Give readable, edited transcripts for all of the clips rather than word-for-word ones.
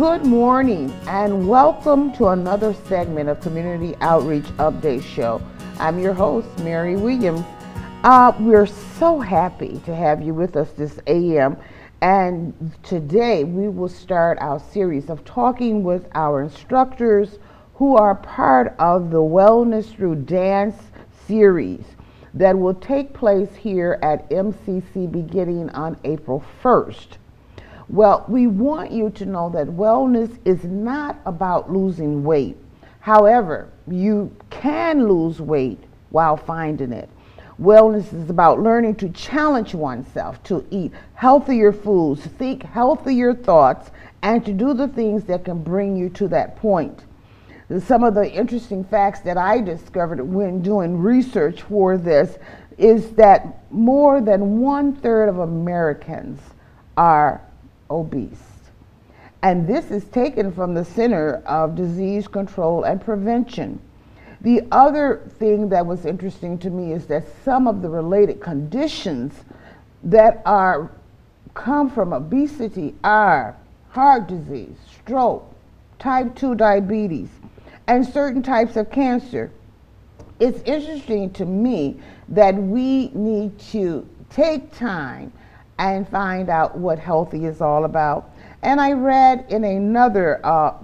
Good morning and welcome to another segment of Community Outreach Update Show. I'm your host, Mary Williams. We're so happy to have you with us this AM, and today we will start our series of talking with our instructors who are part of the Wellness Through Dance series that will take place here at MCC beginning on April 1st. Well, we want you to know that wellness is not about losing weight. However, you can lose weight while finding it. Wellness is about learning to challenge oneself to eat healthier foods, think healthier thoughts, and to do the things that can bring you to that point. Some of the interesting facts that I discovered when doing research for this is that more than 1/3 of Americans are obese. And this is taken from the Center of Disease Control and Prevention. The other thing that was interesting to me is that some of the related conditions that come from obesity are heart disease, stroke, type 2 diabetes, and certain types of cancer. It's interesting to me that we need to take time and find out what healthy is all about. And I read in another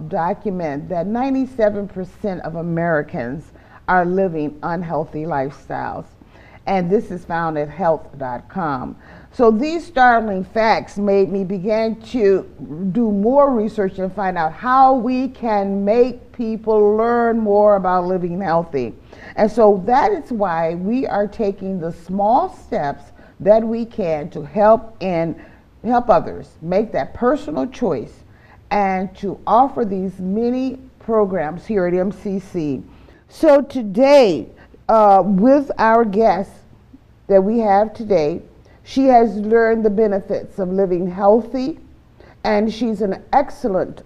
document that 97% of Americans are living unhealthy lifestyles. And this is found at health.com. So these startling facts made me begin to do more research and find out how we can make people learn more about living healthy. And so that is why we are taking the small steps that we can to help others make that personal choice and to offer these many programs here at MCC. So today, with our guest that we have today, she has learned the benefits of living healthy, and she's an excellent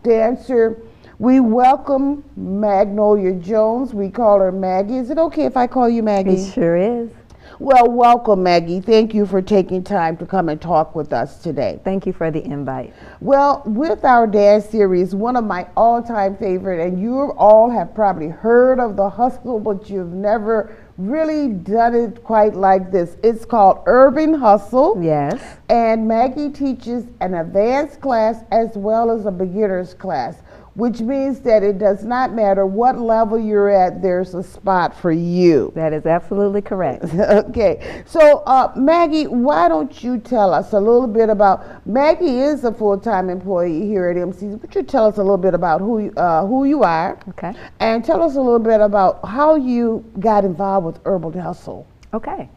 dancer. We welcome Magnolia Jones. We call her Maggie. Is it okay if I call you Maggie? It sure is. Well, welcome, Maggie. Thank you for taking time to come and talk with us today. Thank you for the invite. Well, with our dance series, one of my all-time favorite, and you all have probably heard of the hustle, but you've never really done it quite like this. It's called Urban Hustle. Yes. And Maggie teaches an advanced class as well as a beginner's class, which means that it does not matter what level you're at, there's a spot for you. That is absolutely correct. Okay, so Maggie, why don't you tell us a little bit about, Maggie is a full-time employee here at MCC, but you tell us a little bit about who you are. Okay. And tell us a little bit about how you got involved with Urban Hustle. Okay.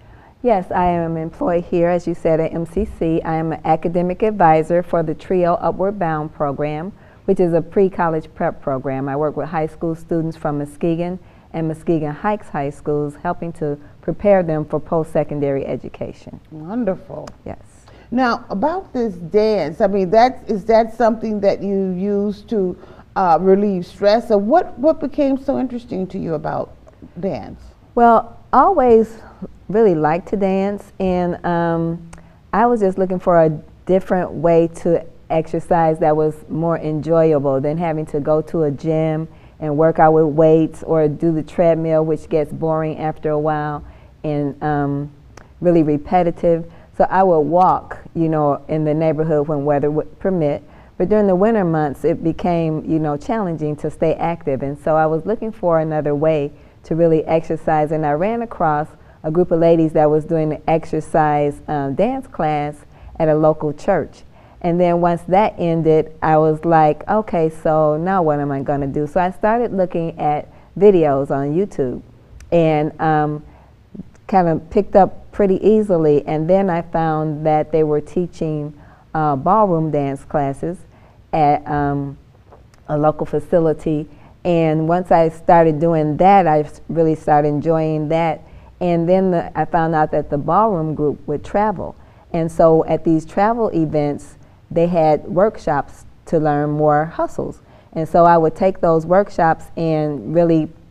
Yes, I am employed here, as you said, at MCC. I am an academic advisor for the TRIO Upward Bound program, which is a pre-college prep program. I work with high school students from Muskegon and Muskegon Heights high schools, helping to prepare them for post-secondary education. Wonderful. Yes. Now, about this dance, I mean, is that something that you use to relieve stress? Or what became so interesting to you about dance? Well, I always really liked to dance, and I was just looking for a different way to exercise that was more enjoyable than having to go to a gym and work out with weights or do the treadmill, which gets boring after a while and really repetitive. So I would walk, in the neighborhood when weather would permit. But during the winter months, it became, challenging to stay active. And so I was looking for another way to really exercise. And I ran across a group of ladies that was doing an exercise dance class at a local church. And then once that ended, I was like, okay, so now what am I going to do? So I started looking at videos on YouTube and kind of picked up pretty easily. And then I found that they were teaching ballroom dance classes at a local facility. And once I started doing that, I really started enjoying that. And then I found out that the ballroom group would travel. And so at these travel events, they had workshops to learn more hustles. And so I would take those workshops and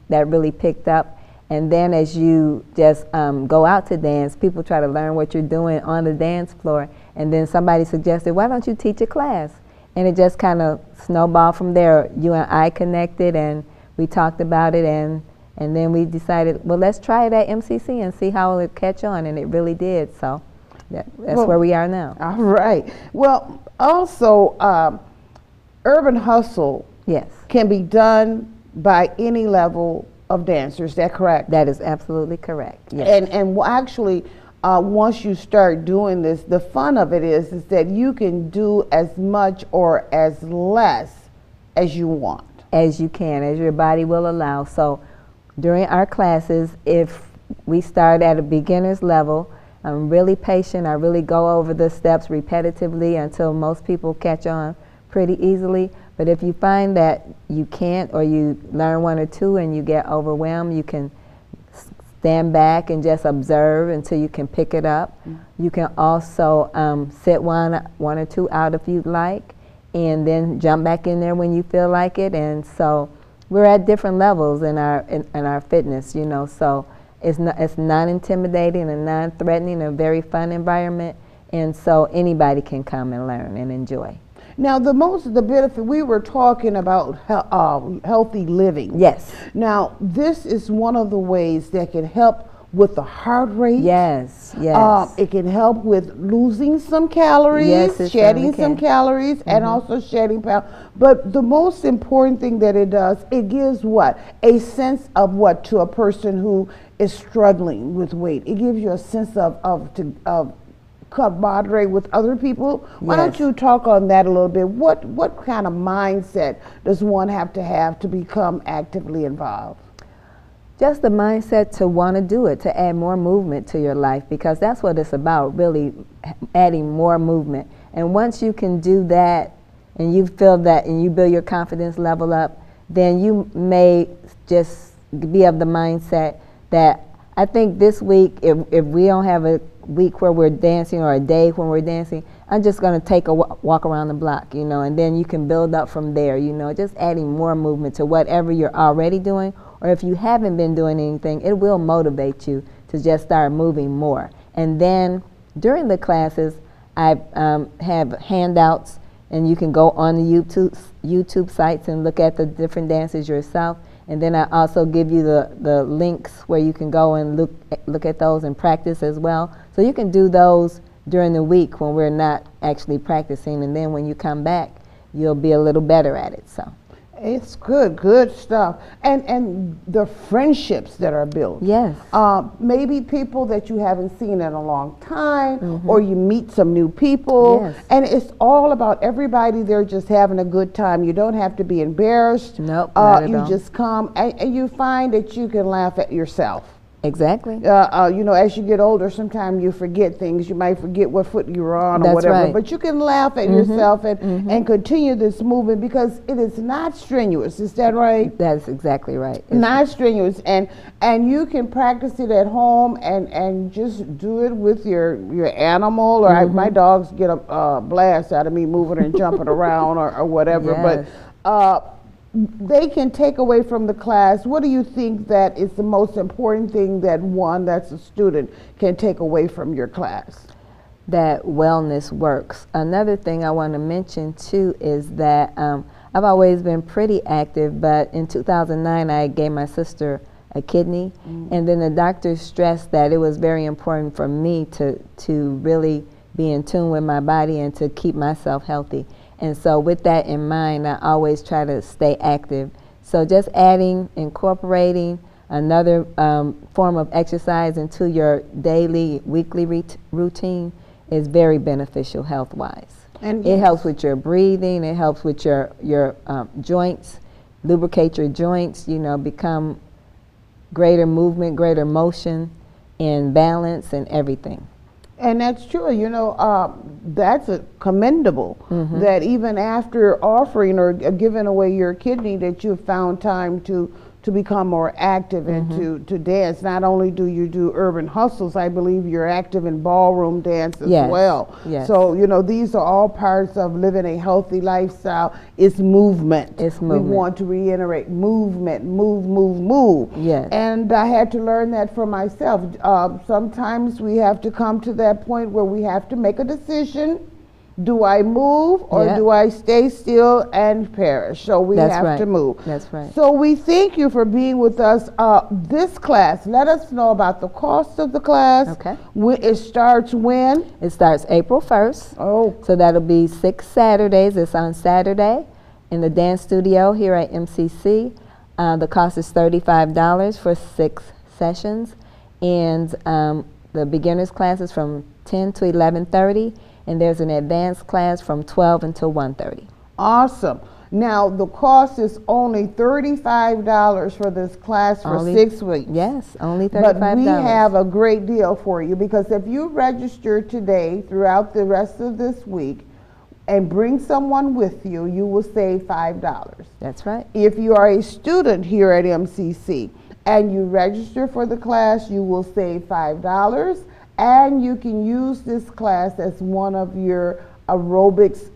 that really picked up. And then as you just go out to dance, people try to learn what you're doing on the dance floor. And then somebody suggested, why don't you teach a class? And it just kind of snowballed from there. You and I connected, and we talked about it, and then we decided, well, let's try it at MCC and see how it would catch on, and it really did. So that's where we are now. All right. Well, also, Urban Hustle Yes. can be done by any level of dancer. Is that correct? That is absolutely correct. Yes. And actually, once you start doing this, the fun of it is that you can do as much or as less as you want. As you can, as your body will allow. So during our classes, if we start at a beginner's level, I'm really patient. I really go over the steps repetitively until most people catch on pretty easily. But if you find that you can't, or you learn one or two and you get overwhelmed, you can stand back and just observe until you can pick it up. Mm-hmm. You can also sit one or two out if you'd like, and then jump back in there when you feel like it. And so we're at different levels in our fitness, you know. So it's non-intimidating and non-threatening, a very fun environment, and so anybody can come and learn and enjoy. Now, the benefit, we were talking about healthy living. Yes. Now, this is one of the ways that can help with the heart rate. Yes, yes. It can help with losing some calories, yes, shedding some calories, mm-hmm. and also shedding pounds. But the most important thing that it does, it gives what? A sense of what to a person who is struggling with weight. It gives you a sense of camaraderie with other people. Why don't you talk on that a little bit? What kind of mindset does one have to become actively involved? Just the mindset to want to do it, to add more movement to your life, because that's what it's about, really adding more movement. And once you can do that, and you feel that, and you build your confidence level up, then you may just be of the mindset that, I think this week, if we don't have a week where we're dancing or a day when we're dancing, I'm just going to take a walk around the block, you know, and then you can build up from there, you know, just adding more movement to whatever you're already doing, or if you haven't been doing anything, it will motivate you to just start moving more. And then during the classes, I have handouts, and you can go on the YouTube sites and look at the different dances yourself. And then I also give you the links where you can go and look at those and practice as well. So you can do those during the week when we're not actually practicing, and then when you come back, you'll be a little better at it. So it's good stuff. And the friendships that are built. Yes. Maybe people that you haven't seen in a long time, mm-hmm. or you meet some new people. Yes. And it's all about everybody there just having a good time. You don't have to be embarrassed. Nope, not at you all. just come and you find that you can laugh at yourself. Exactly. You know, as you get older, sometimes you forget things. You might forget what foot you were on or That's whatever. right. But you can laugh at mm-hmm. yourself and, mm-hmm. and continue this movement, because it is not strenuous. Is that right? That's exactly right. It's not strenuous, and you can practice it at home and just do it with your animal. Or mm-hmm. my dogs get a blast out of me moving and jumping around or whatever. Yes. But they can take away from the class. What do you think that is the most important thing that one that's a student can take away from your class? That wellness works. Another thing I want to mention too is that I've always been pretty active, but in 2009 I gave my sister a kidney, and then the doctor stressed that it was very important for me to really be in tune with my body and to keep myself healthy. And so with that in mind, I always try to stay active. So just incorporating another form of exercise into your daily, weekly routine is very beneficial health-wise. And it helps with your breathing, it helps with your joints, lubricate your joints, you know, become greater movement, greater motion, and balance and everything. And that's true, you know, that's commendable, mm-hmm. that even after offering or giving away your kidney, that you found time to become more active, mm-hmm. and to dance. Not only do you do urban hustles, I believe you're active in ballroom dance as well. Yes. So, you know, these are all parts of living a healthy lifestyle. It's movement. It's movement. We want to reiterate movement, move. Yes. And I had to learn that for myself. Sometimes we have to come to that point where we have to make a decision, Do I move or do I stay still and perish? So we have to move. That's right. So we thank you for being with us. This class, let us know about the cost of the class. Okay. It starts when? It starts April 1st. Oh. So that'll be 6 Saturdays. It's on Saturday in the dance studio here at MCC. The cost is $35 for 6 sessions. And the beginner's class is from 10 to 11:30. And there's an advanced class from 12 until 1:30. Awesome. Now, the cost is only $35 for this class for 6 weeks. Yes, only $35. But we have a great deal for you, because if you register today throughout the rest of this week and bring someone with you, you will save $5. That's right. If you are a student here at MCC and you register for the class, you will save $5. And you can use this class as one of your aerobics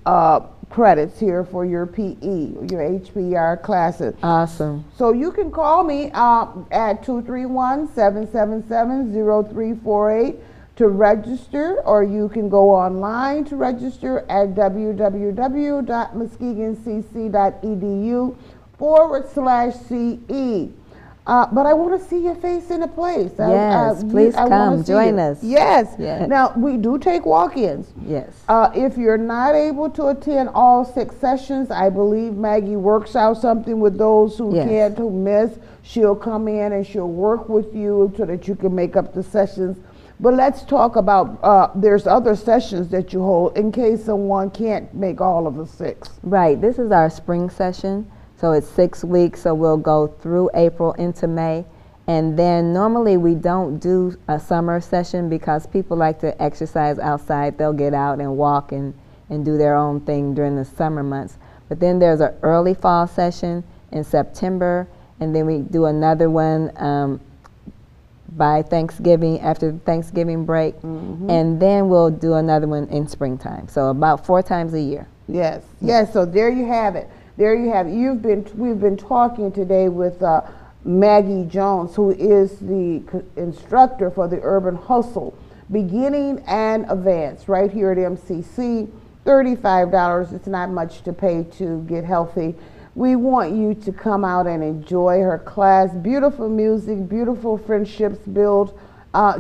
credits here for your PE, your HPR classes. Awesome. So you can call me at 231-777-0348 to register, or you can go online to register at www.muskegonCC.edu/CE. But I want to see your face in the place. Yes, please come, join us. Yes. Now, we do take walk-ins. Yes. If you're not able to attend all 6 sessions, I believe Maggie works out something with those who can't, who miss. She'll come in and she'll work with you so that you can make up the sessions. But let's talk about, there's other sessions that you hold in case someone can't make all of the 6. Right. This is our spring session. So it's 6 weeks, so we'll go through April into May. And then normally we don't do a summer session because people like to exercise outside. They'll get out and walk and do their own thing during the summer months. But then there's an early fall session in September, and then we do another one by Thanksgiving, after the Thanksgiving break. And then we'll do another one in springtime. So about 4 times a year. Yes, yes, so there you have it. There you have it. We've been talking today with Maggie Jones, who is the instructor for the Urban Hustle, beginning and advanced, right here at MCC. $35. It's not much to pay to get healthy. We want you to come out and enjoy her class. Beautiful music, beautiful friendships built,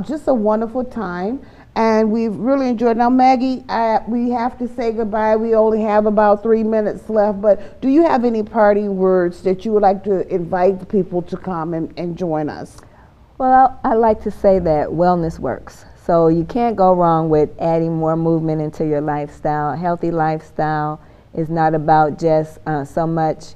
just a wonderful time. And we've really enjoyed. Now, Maggie, we have to say goodbye. We only have about 3 minutes left, but do you have any parting words that you would like to invite people to come and join us? Well, I like to say that wellness works. So you can't go wrong with adding more movement into your lifestyle. A healthy lifestyle is not about just so much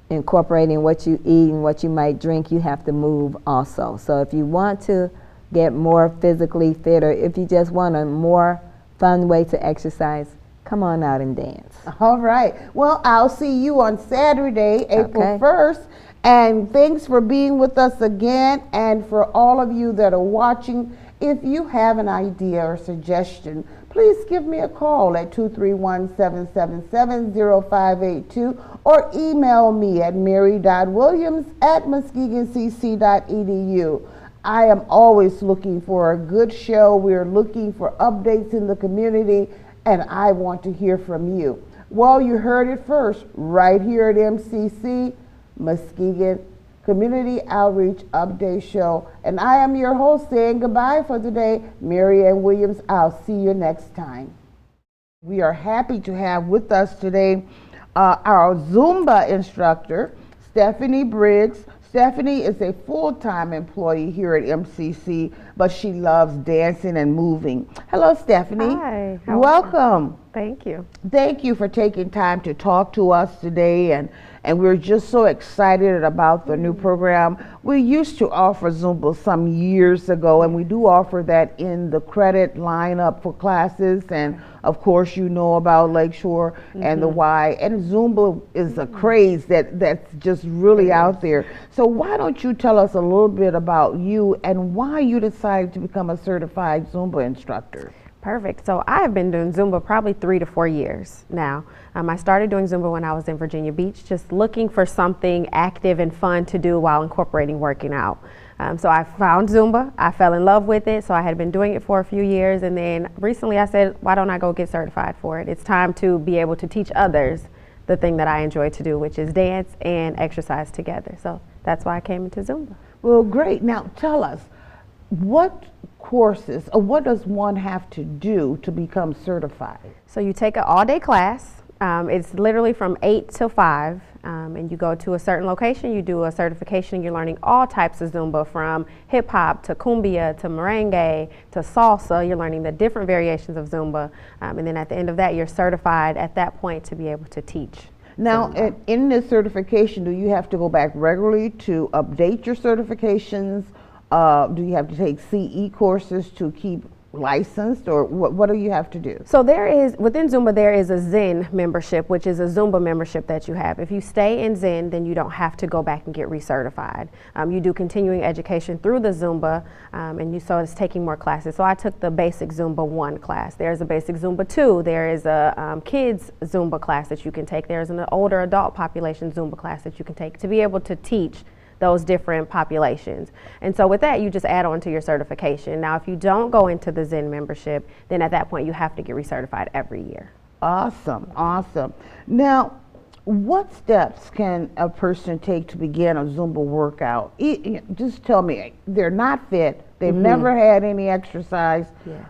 incorporating what you eat and what you might drink. You have to move also. So if you want to get more physically fit, or if you just want a more fun way to exercise, come on out and dance. All right. Well, I'll see you on Saturday, April 1st. And thanks for being with us again. And for all of you that are watching, if you have an idea or suggestion, please give me a call at 231-777-0582 or email me at mary.williams@muskegoncc.edu. I am always looking for a good show. We're looking for updates in the community, and I want to hear from you. Well, you heard it first right here at MCC, Muskegon Community Outreach Update Show. And I am your host saying goodbye for today, Mary Ann Williams. I'll see you next time. We are happy to have with us today our Zumba instructor, Stephanie Briggs. Stephanie is a full-time employee here at MCC, but she loves dancing and moving. Hello, Stephanie. Hi. Welcome. Thank you. Thank you for taking time to talk to us today, and we're just so excited about the new program. We used to offer Zumba some years ago, and we do offer that in the credit lineup for classes, and of course you know about Lakeshore and the Y, and Zumba is a craze that's just really out there. So why don't you tell us a little bit about you and why you decided to become a certified Zumba instructor? Perfect. So I have been doing Zumba probably 3 to 4 years now. I started doing Zumba when I was in Virginia Beach, just looking for something active and fun to do while incorporating working out. So I found Zumba. I fell in love with it. So I had been doing it for a few years. And then recently I said, why don't I go get certified for it? It's time to be able to teach others the thing that I enjoy to do, which is dance and exercise together. So that's why I came into Zumba. Well, great. Now tell us, what courses or what does one have to do to become certified? So you take an all-day class. It's literally from 8 till 5, and you go to a certain location, you do a certification, you're learning all types of Zumba, from hip-hop to cumbia to merengue to salsa. You're learning the different variations of Zumba, and then at the end of that, you're certified at that point to be able to teach. Now, in this certification, do you have to go back regularly to update your certifications? Do you have to take CE courses to keep licensed, or what do you have to do? So there is, within Zumba, there is a Zen membership, which is a Zumba membership that you have. If you stay in Zen, then you don't have to go back and get recertified. You do continuing education through the Zumba, so it's taking more classes. So I took the basic Zumba 1 class. There's a basic Zumba 2. There is a kids Zumba class that you can take. There's an older adult population Zumba class that you can take to be able to teach those different populations. And so with that, you just add on to your certification. Now, if you don't go into the Zen membership, then at that point you have to get recertified every year. Awesome, awesome. Now, what steps can a person take to begin a Zumba workout? Just tell me, they're not fit, they've never had any exercise. Yes.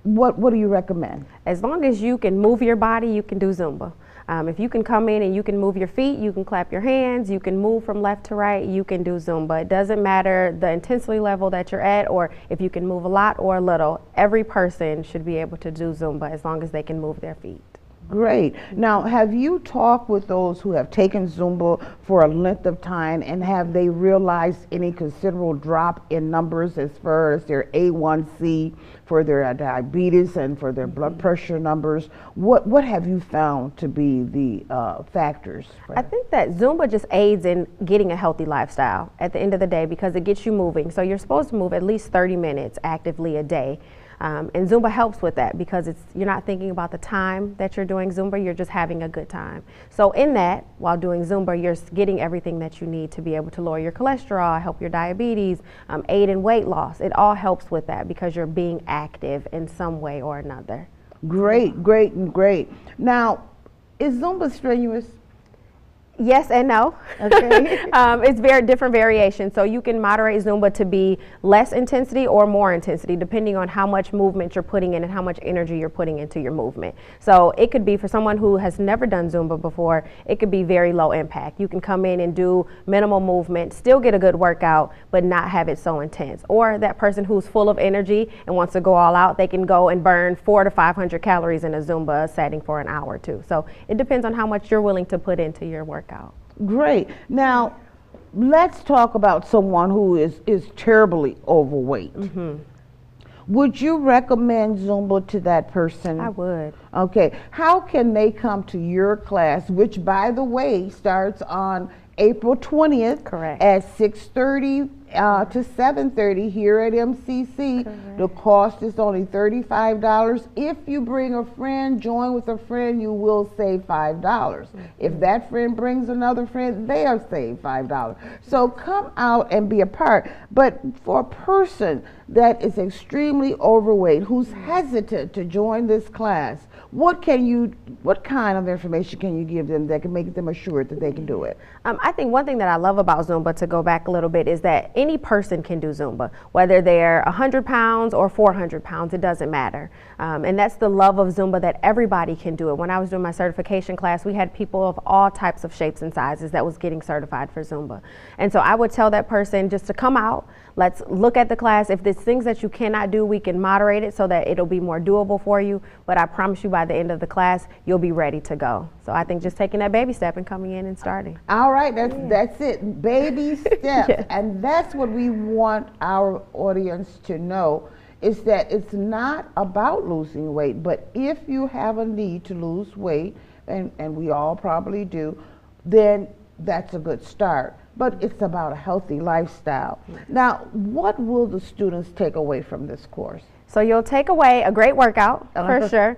What do you recommend? As long as you can move your body, you can do Zumba. If you can come in and you can move your feet, you can clap your hands, you can move from left to right, you can do Zumba. It doesn't matter the intensity level that you're at, or if you can move a lot or a little. Every person should be able to do Zumba as long as they can move their feet. Great. Now, have you talked with those who have taken Zumba for a length of time, and have they realized any considerable drop in numbers as far as their A1C, for their diabetes, and for their blood pressure numbers? What have you found to be the factors? I think that Zumba just aids in getting a healthy lifestyle at the end of the day, because it gets you moving. So you're supposed to move at least 30 minutes actively a day. And Zumba helps with that, because you're not thinking about the time that you're doing Zumba, you're just having a good time. So in that, while doing Zumba, you're getting everything that you need to be able to lower your cholesterol, help your diabetes, aid in weight loss. It all helps with that because you're being active in some way or another. Great, great, and great. Now, is Zumba strenuous? Yes and no. Okay. It's very different variations. So you can moderate Zumba to be less intensity or more intensity, depending on how much movement you're putting in and how much energy you're putting into your movement. So it could be, for someone who has never done Zumba before, it could be very low impact. You can come in and do minimal movement, still get a good workout, but not have it so intense. Or that person who's full of energy and wants to go all out, they can go and burn 400 to 500 calories in a Zumba setting for an hour or two. So it depends on how much you're willing to put into your workout. Great. Now, let's talk about someone who is terribly overweight. Would you recommend Zumba to that person? I would. Okay. How can they come to your class, which, by the way, starts on April 20th. Correct. At 6:30 to 7:30 here at MCC. Correct. The cost is only $35. If you bring a friend, join with a friend, you will save $5. Mm-hmm. If that friend brings another friend, they'll save $5. So come out and be a part. But for a person that is extremely overweight, who's hesitant to join this class, what kind of information can you give them that can make them assured that they can do it? I think one thing that I love about Zumba, to go back a little bit, is that any person can do Zumba, whether they're 100 pounds or 400 pounds, it doesn't matter. And that's the love of Zumba, that everybody can do it. When I was doing my certification class, we had people of all types of shapes and sizes that was getting certified for Zumba. And so I would tell that person just to come out, let's look at the class. If there's things that you cannot do, we can moderate it so that it'll be more doable for you. But I promise you, by the end of the class, you'll be ready to go. So I think just taking that baby step and coming in and starting. All right, that's it, baby steps. Yes. And that's what we want our audience to know, is that it's not about losing weight, but if you have a need to lose weight, and we all probably do, then that's a good start. but it's about a healthy lifestyle. Now, what will the students take away from this course? So you'll take away a great workout, for sure.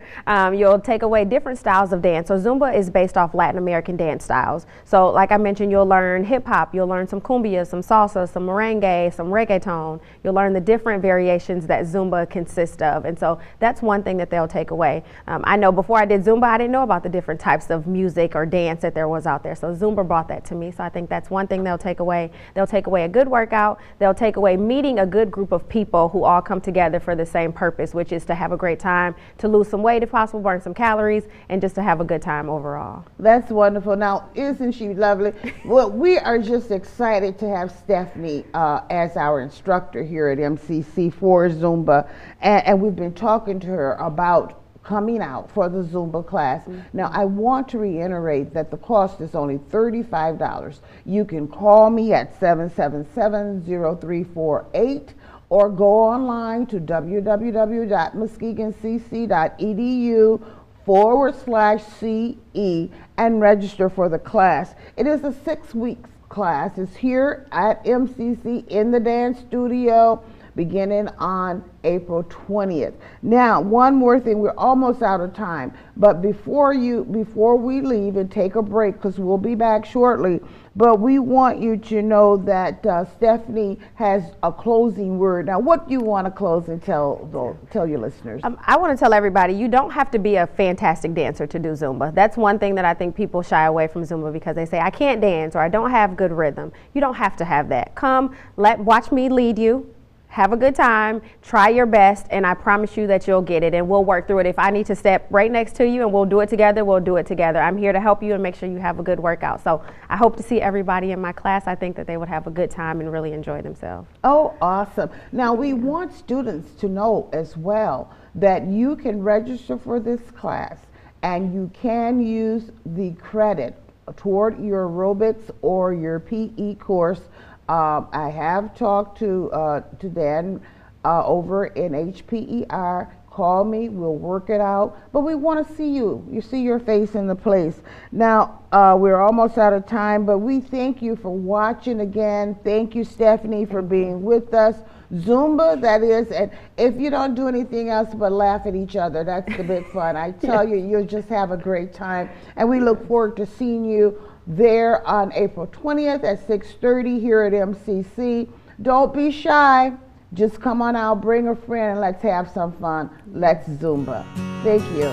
You'll take away different styles of dance. So Zumba is based off Latin American dance styles. So like I mentioned, you'll learn hip hop, you'll learn some cumbia, some salsa, some merengue, some reggaeton. You'll learn the different variations that Zumba consists of. And so that's one thing that they'll take away. I know before I did Zumba, I didn't know about the different types of music or dance that there was out there. So Zumba brought that to me. So I think that's one thing they'll take away. They'll take away a good workout. They'll take away meeting a good group of people who all come together for the same purpose, which is to have a great time, to lose some weight if possible, burn some calories, and just to have a good time overall. That's wonderful. Now, isn't she lovely? Well, we are just excited to have Stephanie as our instructor here at MCC for Zumba, and we've been talking to her about coming out for the Zumba class. Now, I want to reiterate that the cost is only $35. You can call me at 777-0348 or go online to www.muskegonCC.edu/CE and register for the class. It is a 6-week class. It's here at MCC in the dance studio beginning on April 20th. Now, one more thing, we're almost out of time, but before we leave and take a break, because we'll be back shortly, but we want you to know that Stephanie has a closing word. Now, what do you want to close and tell your listeners? I want to tell everybody, you don't have to be a fantastic dancer to do Zumba. That's one thing that I think people shy away from Zumba because they say, I can't dance or I don't have good rhythm. You don't have to have that. Come, watch me lead you. Have a good time, try your best, and I promise you that you'll get it, and we'll work through it. If I need to step right next to you and we'll do it together, we'll do it together. I'm here to help you and make sure you have a good workout. So I hope to see everybody in my class. I think that they would have a good time and really enjoy themselves. Oh, awesome. Now, we want students to know as well that you can register for this class and you can use the credit toward your aerobics or your PE course. I have talked to Dan over in HPER. Call me, we'll work it out. But we want to see you. You see your face in the place. Now, we're almost out of time, but we thank you for watching again. Thank you, Stephanie, for being with us. Zumba, that is, and if you don't do anything else but laugh at each other, that's the big fun. I tell you, you'll just have a great time. And we look forward to seeing you there on April 20th at 6:30 here at MCC. Don't be shy. Just come on out, bring a friend, and let's have some fun. Let's Zumba. Thank you.